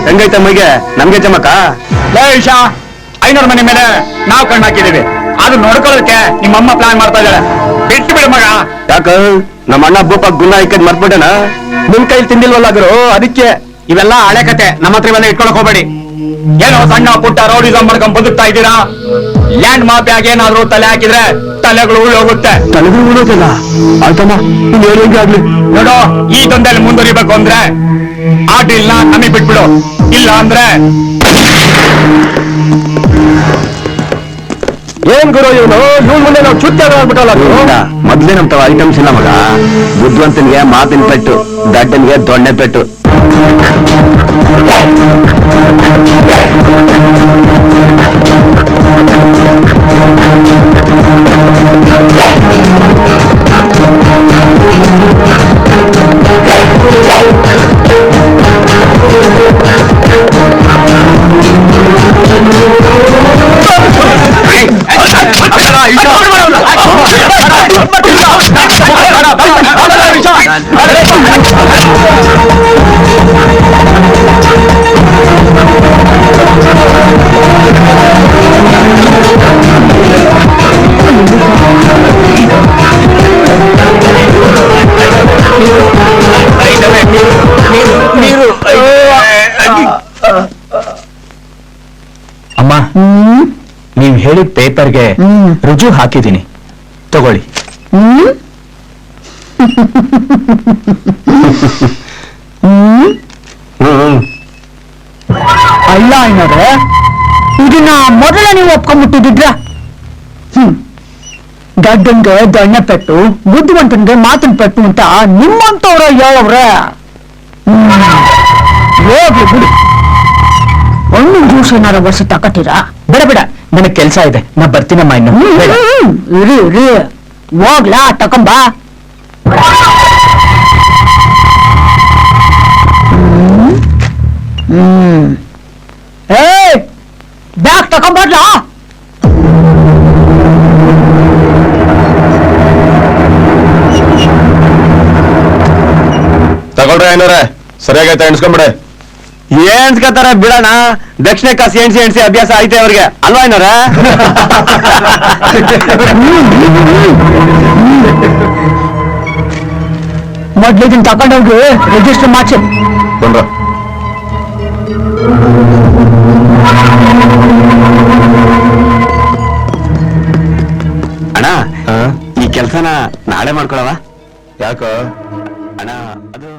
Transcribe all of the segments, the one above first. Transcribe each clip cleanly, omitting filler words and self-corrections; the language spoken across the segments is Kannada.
ಹೆಂಗೈತೆ ಮೈಗೆ ನಮ್ಗೆ ಚಮಕ ಈಶಾ 500 ಮನೆ ಮೇಲೆ ನಾವು ಕಣ್ಣು ಹಾಕಿದೀವಿ ಅದು ನೋಡ್ಕೊಳ್ಳೋದಕ್ಕೆ ನಿಮ್ಮಮ್ಮ ಪ್ಲಾನ್ ಮಾಡ್ತಾ ಇದ್ದಾಳೆ. ಬಿಟ್ಟು ಬಿಡು ಮಗ. ಯಾಕ ನಮ್ಮ ಅಣ್ಣ ಭೂಪ ಗುಣ ಇಕ್ಕದ್ ಮರ್ಬಿಟ್ಟಣ ನಿಮ್ ಕೈಲಿ ತಿಂದಿಲ್ವಲ್ಲ ಗುರು, ಅದಕ್ಕೆ. ಇವೆಲ್ಲ ಹಳೆ ಕತೆ, ನಮ್ಮ ಹತ್ರ ಇವೆಲ್ಲ ಇಟ್ಕೊಳಕ್ ಹೋಗ್ಬೇಡಿ. ಏನೋ ಸಣ್ಣ ಪುಟ್ಟ ರೌಡಿಸಂ ಮಾಡ್ಕೊಂಡ್ ಬದುಕ್ತಾ ಇದ್ದೀರಾ. ಲ್ಯಾಂಡ್ ಮಾಫಿಯಾಗ ಏನಾದ್ರು ತಲೆ ಹಾಕಿದ್ರೆ ತಲೆಗಳು ಉಳ್ಳೋಗುತ್ತೆ. ತಲೆಗಳು ಉಳೋದಿಲ್ಲ ಆಯ್ತಮ್ಮ, ಆಗ್ಲಿ ನೋಡು, ಈ ದಂಧೆಯಲ್ಲಿ ಮುಂದುವರಿಬೇಕು ಅಂದ್ರೆ ಆ ಡೀಲ್ನ ನಮಗೆ ಬಿಟ್ಬಿಡು. ಇಲ್ಲ ಅಂದ್ರೆ ಏನ್ ಗುರು ಇವನು ಮುಂದೆ ನಾವು ಚುಟ್ಟಿ ಆಗ್ಬಿಟ್ಟಲ್ಲ. ಮೊದ್ಲೇ ನಮ್ ತವ ಐಟಮ್ಸ್ ಇಲ್ಲ ಮಗ. ಬುದ್ಧಿವಂತನಿಗೆ ಮಾತಿನ ಪೆಟ್ಟು, ದಡ್ಡನಿಗೆ ದೊಣ್ಣೆ ಪೆಟ್ಟು. ಅಮ್ಮ, ನೀವ್ ಹೇಳಿದ ಪೇಪರ್ಗೆ ರುಜು ಹಾಕಿದ್ದೀನಿ, ತಗೊಳ್ಳಿ. ಅಲ್ಲ ಏನಾದ್ರೆ ಇದನ್ನ ಮೊದಲ ನೀವು ಒಪ್ಕೊಂಡ್ಬಿಟ್ಟಿದ್ರ. ಗಡ್ಡನ್ಗೆ ದೊಣ್ಣೆ ಪೆಟ್ಟು, ಬುದ್ಧಿವಂತನ್ಗೆ ಮಾತಿನ ಪೆಟ್ಟು ಅಂತ ನಿಮ್ಮಂತವ್ರ ಹೇಳವ್ರೆ. ಹೋಗ್ಲಿ ಬಿಡಿ, ಒಂದು ಜ್ಯೂಸ್ ಏನಾರ ವರ್ಷ ತಕತೀರಾ? ಬೇಡ ಬೇಡ, ನನಗೆ ಕೆಲಸ ಇದೆ, ನಾ ಬರ್ತೀನಮ್ಮ. ಇನ್ನು ಇರಿ ಇರಿ, ಹೋಗ್ಲಾ ತಕೊಂಬ. ಬ್ಯಾಗ್ ತಕೊಂಬರ್ಲಾ? ತಗೊಳ್ರಿ ಏನಾರ ಸರಿಯಾಗೈತೆ ಎಣ್ಸ್ಕೊಂಬಿಡೆ. ಏನ್ಸ್ಕತಾರ ಬಿಡೋಣ, ದಕ್ಷಿಣ ಕಾಸಿ ಎಣ್ಸಿ ಅಭ್ಯಾಸ ಐತೆ ಅವ್ರಿಗೆ ಅಲ್ವಾ ಏನಾರ? ಮೊದ್ಲು ಇದನ್ನ ತಕೊಂಡೋಗಿ ರಿಜಿಸ್ಟರ್ ಮಾಡ್ಸಿ. ಬಂದ್ರ ಅಣ್ಣ, ಈ ಕೆಲ್ಸನ ನಾಳೆ ಮಾಡ್ಕೊಳವ? ಯಾಕ ಅಣ್ಣ? ಅದು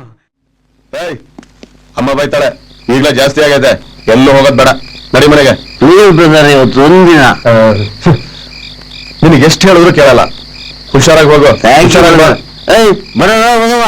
ಅಮ್ಮ ಬೈತಾಳೆ, ಈಗ್ಲೇ ಜಾಸ್ತಿ ಆಗೈತೆ, ಎಲ್ಲೂ ಹೋಗೋದ್ ಬೇಡ, ನಡಿ ಮನೆಗೆ. ಇವತ್ತು ಒಂದಿನ ನಿನಗೆ ಎಷ್ಟು ಹೇಳಿದ್ರು ಕೇಳಲ್ಲ. ಹುಷಾರಾಗಿ ಹೋಗು. ಬರೋಣ ಹೋಗವ.